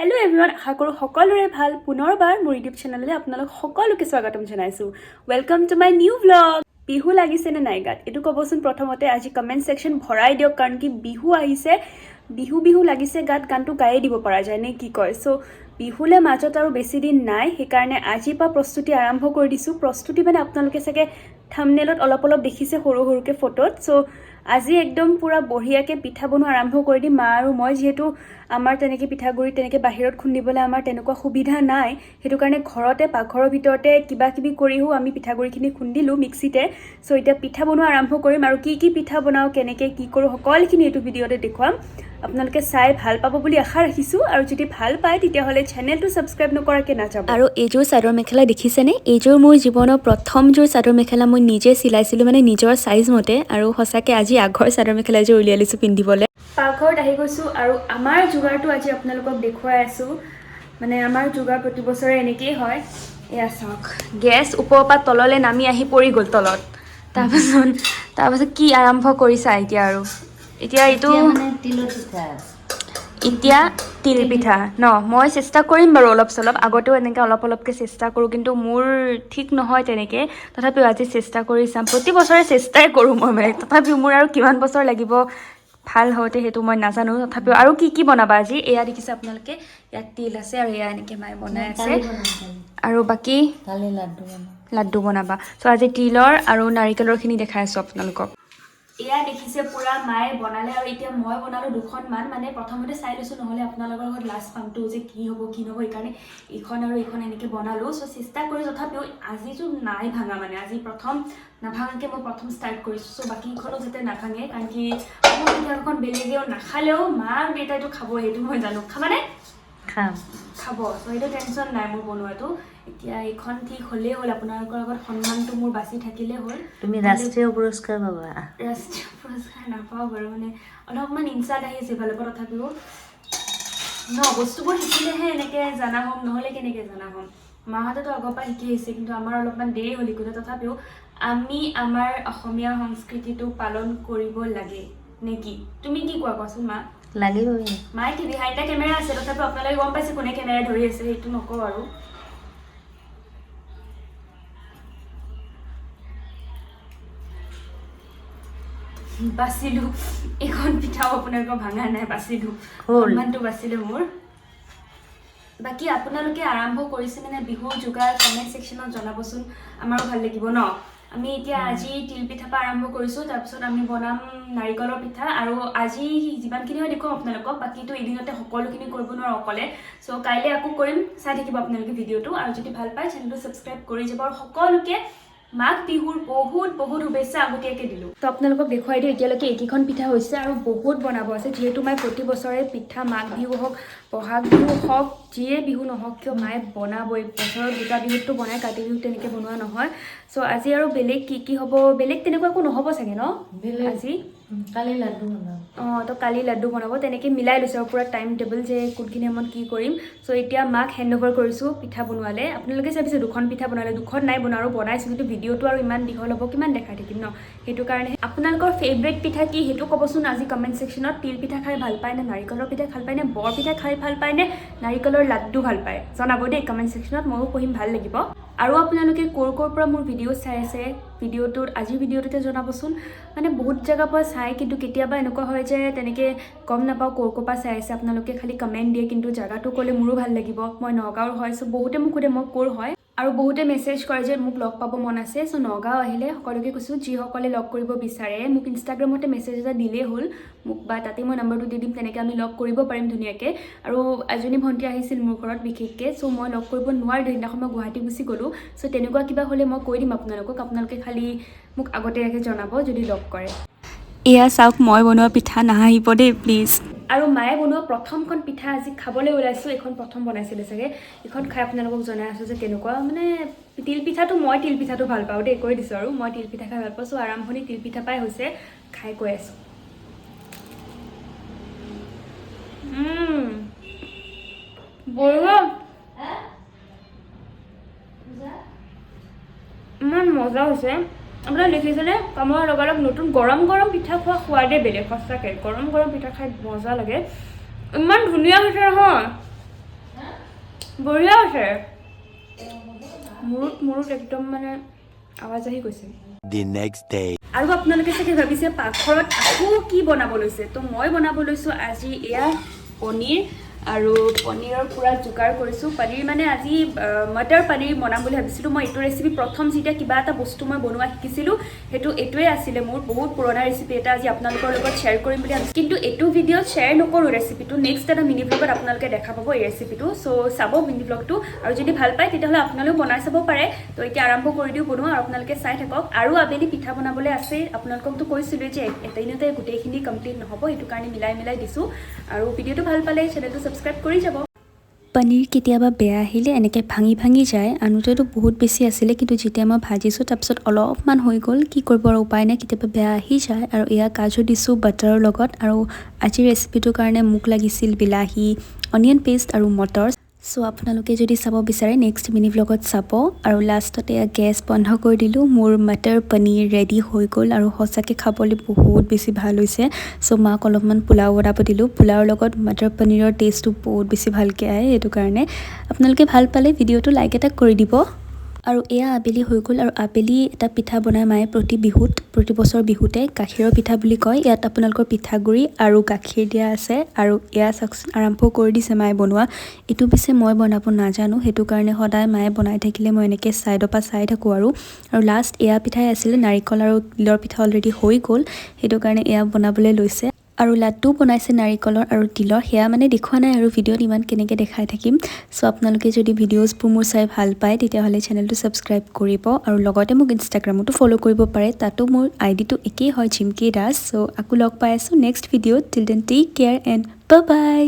Hello' everyone, আশা কৰোঁ সকলোৰে ভাল। পুনৰবাৰ মোৰ ইউটিউব চেনেললৈ আপোনালোক সকলোকে স্বাগতম জনাইছোঁ। Welcome to my new blog. Bihu লাগিছেনে নাই গাত এইটো ক'বচোন প্ৰথমতে। আজি কমেণ্ট ছেকশ্যন ভৰাই দিয়ক, কাৰণ কি বিহু আহিছে। বিহু বিহু লাগিছে গাত গানটো গায়ে দিব পৰা যায় নে কি কয়। চ' বিহুলৈ মাজত আৰু বেছি দিন নাই, সেইকাৰণে আজিৰ পৰা প্ৰস্তুতি আৰম্ভ কৰি দিছোঁ। প্ৰস্তুতি মানে আপোনালোকে চাগে থাম্বনেইলত অলপ অলপ দেখিছে সৰু সৰুকৈ ফটোত। চ' আজি একদম পূৰা বঢ়িয়াকৈ পিঠা বনোৱা আৰম্ভ কৰি দিম। মা আৰু মই যিহেতু আমাৰ তেনেকৈ পিঠাগুড়ি তেনেকৈ বাহিৰত খুন্দিবলৈ আমাৰ তেনেকুৱা সুবিধা নাই, সেইটো কাৰণে ঘৰতে পাকঘৰৰ ভিতৰতে কিবা কিবি কৰিও আমি পিঠাগুড়িখিনি খুন্দিলোঁ মিক্সিতে। চ' এতিয়া পিঠা বনোৱা আৰম্ভ কৰিম, আৰু কি পিঠা বনাওঁ, কেনেকৈ কি কৰোঁ সকলোখিনি এইটো ভিডিঅ'তে দেখুৱাম। আপোনালোকে চাই ভাল পাব বুলি আশা ৰাখিছোঁ, আৰু যদি ভাল পায় তেতিয়াহ'লে চেনেলটো ছাবস্ক্ৰাইব নকৰাকৈ নাযাব। আৰু এইযোৰ চাদৰ মেখেলা দেখিছেনে? এইযোৰ মোৰ জীৱনৰ প্ৰথমযোৰ চাদৰ মেখেলা মই নিজে চিলাইছিলোঁ, মানে নিজৰ চাইজ মতে। আৰু সঁচাকৈ আজি আগৰ চাদৰ মেখেলা এযোৰ উলিয়াই লৈছোঁ পিন্ধিবলৈ। পাকঘৰত আহি গৈছোঁ আৰু আমাৰ যোগাৰটো আজি আপোনালোকক দেখুৱাই আছোঁ। মানে আমাৰ যোগাৰ প্ৰতি বছৰে এনেকেই হয়। এয়া চাওক, গেছ ওপৰৰ পৰা তললৈ নামি আহি পৰি গ'ল তলত। তাৰপাছত কি আৰম্ভ কৰিছা এতিয়া? আৰু এতিয়া এইটো এতিয়া তিল পিঠা ন। মই চেষ্টা কৰিম বাৰু অলপ চলপ, আগতেও এনেকৈ অলপ অলপকৈ চেষ্টা কৰোঁ, কিন্তু মোৰ ঠিক নহয় তেনেকৈ। তথাপিও আজি চেষ্টা কৰি চাম। প্ৰতি বছৰে চেষ্টাই কৰোঁ মই, মানে তথাপিও মোৰ আৰু কিমান বছৰ লাগিব ভাল হওঁতে সেইটো মই নাজানো। তথাপিও আৰু কি বনাবা আজি? এয়া দেখিছে আপোনালোকে, ইয়াত তিল আছে আৰু এয়া এনেকৈ মায়ে বনাই আছে। আৰু বাকী লাড্ডু বনাবা। চ' আজি তিলৰ আৰু নাৰিকলৰখিনি দেখাই আছোঁ আপোনালোকক। এয়া দেখিছে পূৰা মায়ে বনালে, আৰু এতিয়া মই বনালোঁ দুখনমান। মানে প্ৰথমতে চাই লৈছোঁ, নহ'লে আপোনালোকৰ লগত লাজ পামটো যে কি হ'ব কি নহ'ব, সেইকাৰণে এইখন আৰু এইখন এনেকৈ বনালোঁ। চ' চেষ্টা কৰি তথাপিও আজিতো নাই ভাঙা, মানে আজি প্ৰথম নাভাঙাকৈ মই প্ৰথম ষ্টাৰ্ট কৰিছোঁ। চ' বাকীখনো যাতে নাভাঙে, কাৰণ কি মোৰ পিঠাখন বেলেগেও নাখালেও মা আৰু দেউতাইতো খাব, সেইটো মই জানো। খাবানে? খাব। চ' সেইটো টেনশ্যন নাই মোৰ বনোৱাটো। এতিয়া এইখন ঠিক হ'লেই হ'ল, আপোনালোকৰ আগত সন্মানটো মোৰ বাচি থাকিলেই হ'ল। তুমি ৰাষ্ট্ৰীয় পুৰস্কাৰ পাবা। ৰাষ্ট্ৰীয় পুৰস্কাৰ নাপাওঁ বাৰু, মানে অলপমান ইনচাল্ট আহি আছে ইফালৰ পৰা। তথাপিও বস্তুবোৰ শিকিলেহে এনেকৈ জানা হ'ম, নহ'লে কেনেকৈ জানা হ'ম। মাহঁতেতো আগৰ পৰা শিকি আহিছে, কিন্তু আমাৰ অলপমান দেৰি হ'ল শিকোঁতে। তথাপিও আমি আমাৰ অসমীয়া সংস্কৃতিটো পালন কৰিব লাগে নে কি? তুমি কি কোৱা কোৱাচোন মা? লাগিবই। মায়ে কি বিহাইণ্ড দ্য কেমেৰা আছে, তথাপিও আপোনালোকে গম পাইছে কোনে কেমেৰা ধৰি আছে, সেইটো নকওঁ আৰু। বাচিলোঁ, এইখন পিঠাও আপোনালোকৰ ভাঙা নাই, বাচিলোঁ, সন্মানটো বাচিলে মোৰ। বাকী আপোনালোকে আৰম্ভ কৰিছেনে নে বিহুৰ যোগাৰ? কমেণ্ট ছেকশ্যনত জনাবচোন, আমাৰো ভাল লাগিব ন। আমি এতিয়া আজি তিল পিঠাৰ পৰা আৰম্ভ কৰিছোঁ, তাৰপিছত আমি বনাম নাৰিকলৰ পিঠা। আৰু আজি যিমানখিনি হয় দেখুৱাম আপোনালোকক, বাকীটো এদিনতে সকলোখিনি কৰিব নোৱাৰোঁ অকলে। চ' কাইলৈ আকৌ কৰিম, চাই থাকিব আপোনালোকে ভিডিঅ'টো। আৰু যদি ভাল পায় চেনেলটো ছাবস্ক্ৰাইব কৰি যাব। আৰু সকলোকে মাঘ বিহুৰ বহুত বহুত শুভেচ্ছা আগতীয়াকৈ দিলোঁ। তো আপোনালোকক দেখুৱাই দিওঁ, এতিয়ালৈকে এইকেইখন পিঠা হৈছে আৰু বহুত বনাব আছে। যিহেতু মায়ে প্ৰতি বছৰে পিঠা, মাঘ বিহু হওক, বহাগ বিহু হওক, যিয়ে বিহু নহওক কিয় মায়ে বনাবই। বছৰত দুটা বিহুতটো বনাই, কাতি বিহুত তেনেকৈ বনোৱা নহয়। চ' আজি আৰু বেলেগ কি হ'ব, বেলেগ তেনেকুৱা একো নহ'ব চাগে ন আজি? কালি লাড্ডু বনাম। তো কালি লাড্ডু বনাব, তেনেকৈ মিলাই লৈছোঁ আৰু পূৰা টাইম টেবুল যে কোনখিনি সময়ত কি কৰিম। চ' এতিয়া মাক হেণ্ড অভাৰ কৰিছোঁ পিঠা বনোৱালে। আপোনালোকে চাবিছে দুখন পিঠা বনালে, দুখন নাই বনোৱা, আৰু বনাইছোঁ, কিন্তু ভিডিঅ'টো আৰু ইমান দীঘল হ'ব, কিমান দেখাই থাকিম ন। সেইটো কাৰণে আপোনালোকৰ ফেভৰেট পিঠা কি সেইটো ক'বচোন আজি কমেণ্ট ছেকশ্যনত। তিল পিঠা খাই ভাল পায় নে, নাৰিকলৰ পিঠা ভাল পায় নে, বৰ পিঠা খাই ভাল পায় নে, নাৰিকলৰ লাড্ডু ভাল পায়, জনাব দেই কমেণ্ট ছেকশ্যনত, ময়ো পঢ়িম, ভাল লাগিব। আৰু আপোনালোকে ক'ৰ পৰা মোৰ ভিডিঅ' চাই আছে, ভিডিঅ'টোত আজিৰ ভিডিঅ'টোতে জনাবচোন। মানে বহুত জেগাৰ পৰা চাই, কিন্তু কেতিয়াবা এনেকুৱা হয় যে তেনেকৈ গম নাপাওঁ ক'ৰ পৰা চাই আছে। আপোনালোকে খালি কমেণ্ট দিয়ে, কিন্তু জেগাটো ক'লে মোৰো ভাল লাগিব। মই নগাঁৱৰ হয়, চ' বহুতে মোক সোধে মই ক'ৰ হয়, আৰু বহুতে মেছেজ কৰে যে মোক লগ পাব মন আছে। চ' নগাঁও আহিলে সকলোকে কৈছোঁ, যিসকলে লগ কৰিব বিচাৰে মোক ইনষ্টাগ্ৰামতে মেছেজ এটা দিলেই হ'ল মোক, বা তাতে মই নাম্বাৰটো দি দিম, তেনেকৈ আমি লগ কৰিব পাৰিম ধুনীয়াকৈ। আৰু এজনী ভণ্টি আহিছিল মোৰ ঘৰত বিশেষকৈ, চ' মই লগ কৰিব নোৱাৰিলোঁ, সেইদিনাখন মই গুৱাহাটী গুচি গ'লোঁ। চ' তেনেকুৱা কিবা হ'লে মই কৈ দিম আপোনালোকক, আপোনালোকে খালি মোক আগতীয়াকৈ জনাব যদি লগ কৰে। এয়া চাওক মই বনোৱা পিঠা, নাহাঁহিব দেই প্লিজ। আৰু মায়ে বনোৱা প্ৰথমখন পিঠা আজি খাবলৈ ওলাইছোঁ। এইখন প্ৰথম বনাইছিলে চাগে, এইখন খাই আপোনালোকক জনাই আছোঁ যে কেনেকুৱা। মানে তিলপিঠাটো, মই তিলপিঠাটো ভাল পাওঁ দেই, কৈ দিছোঁ আৰু মই তিলপিঠা খাই ভাল পাওঁ। চ' আৰম্ভণি তিলপিঠা পাই হৈছে, খাই কৈ আছোঁ। বঢ়িয়া, ইমান মজা হৈছে। আপোনাৰ দেখিছেনে, কামোৰৰ লগালগ নতুন গৰম গৰম পিঠা খোৱা সোৱাদেই বেলেগ, সঁচাকৈ গৰম গৰম পিঠা খাই মজা লাগে। ইমান ধুনীয়া হৈছে নহয়, বঢ়িয়া আছে মূৰত একদম মানে আৱাজ আহি গৈছে The next day. আৰু আপোনালোকে চাগে ভাবিছে পাকঘৰত আকৌ কি বনাব লৈছে তো মই বনাব লৈছোঁ আজি এয়া পনীৰ আৰু পনীৰৰ পুৰা যোগাৰ কৰিছোঁ পনীৰ মানে আজি মটৰ পনীৰ বনাম বুলি ভাবিছিলোঁ মই এইটো ৰেচিপি প্ৰথম যেতিয়া কিবা এটা বস্তু মই বনোৱা শিকিছিলোঁ সেইটো এইটোৱে আছিলে মোৰ বহুত পুৰণা ৰেচিপি এটা আজি আপোনালোকৰ লগত শ্বেয়াৰ কৰিম বুলি ভাবিছোঁ কিন্তু এইটো ভিডিঅ'ত শ্বেয়াৰ নকৰোঁ ৰেচিপিটো নেক্সট এটা মিনি ব্লগত আপোনালোকে দেখা পাব এই ৰেচিপিটো চ' চাব মিনি ব্লগটো আৰু যদি ভাল পায় তেতিয়াহ'লে আপোনালোকেও বনাই চাব পাৰে তো এতিয়া আৰম্ভ কৰি দিওঁ বনোৱা আৰু আপোনালোকে চাই থাকক আৰু আবেলি পিঠা বনাবলৈ আছে আপোনালোককতো কৈছিলোঁ যে এটাইনতে গোটেইখিনি কমপ্লিট নহ'ব সেইটো কাৰণে মিলাই দিছোঁ আৰু ভিডিঅ'টো ভাল পালে চেনেলটো ছাবস্ক্ৰাইব কৰি যাব পনীৰ কেতিয়াবা বেয়া আহিলে এনেকৈ ভাঙি যায় আনোতেতো বহুত বেছি আছিলে কিন্তু যেতিয়া মই ভাজিছোঁ তাৰপিছত অলপমান হৈ গ'ল কি কৰিব আৰু উপায় নাই কেতিয়াবা বেয়া আহি যায় আৰু এয়া কাজু দিছোঁ বাটাৰৰ লগত আৰু আজিৰ ৰেচিপিটোৰ কাৰণে মোক লাগিছিল বিলাহী অনিয়ন পেষ্ট আৰু মটৰ চ' আপোনালোকে যদি চাব বিচাৰে নেক্সট মিনি ব্লগত চাব আৰু লাষ্টতে গেছ বন্ধ কৰি দিলোঁ মোৰ মটৰ পনীৰ ৰেডি হৈ গ'ল আৰু সঁচাকৈ খাবলৈ বহুত বেছি ভাল হৈছে চ' মাক অলপমান পোলাও বনাব দিলোঁ পোলাওৰ লগত মটৰ পনীৰৰ টেষ্টটো বহুত বেছি ভালকৈ আহে সেইটো কাৰণে আপোনালোকে ভাল পালে ভিডিঅ'টো লাইক এটা কৰি দিব আৰু এয়া আবেলি হৈ গ'ল আৰু আবেলি এটা পিঠা বনাই মায়ে প্ৰতি বছৰ বিহুতে গাখীৰৰ পিঠা বুলি কয় ইয়াত আপোনালোকৰ পিঠাগুড়ি আৰু গাখীৰ দিয়া আছে আৰু এয়া আৰম্ভ কৰি দিছে মায়ে বনোৱা এইটো পিছে মই বনাব নাজানো সেইটো কাৰণে সদায় মায়ে বনাই থাকিলে মই এনেকৈ ছাইডৰ পৰা চাই থাকোঁ আৰু লাষ্ট এয়া পিঠাই আছিলে নাৰিকল আৰু তিলৰ পিঠা অলৰেডি হৈ গ'ল সেইটো কাৰণে এয়া বনাবলৈ লৈছে আৰু লাড্ডু বনাইছে নাৰিকলৰ আৰু তিলৰ সেয়া মানে দেখুওৱা নাই আৰু ভিডিঅ'ত ইমান কেনেকৈ দেখাই থাকিম চ' আপোনালোকে যদি ভিডিঅ'জবোৰ মোৰ চাই ভাল পায় তেতিয়াহ'লে চেনেলটো ছাবস্ক্ৰাইব কৰিব আৰু লগতে মোক ইনষ্টাগ্ৰামতো ফ'ল' কৰিব পাৰে তাতো মোৰ আইডিটো একেই হয় জিমকে দাস চ' আকৌ লগ পাই আছোঁ নেক্সট ভিডিঅ'ত till then take care and bye by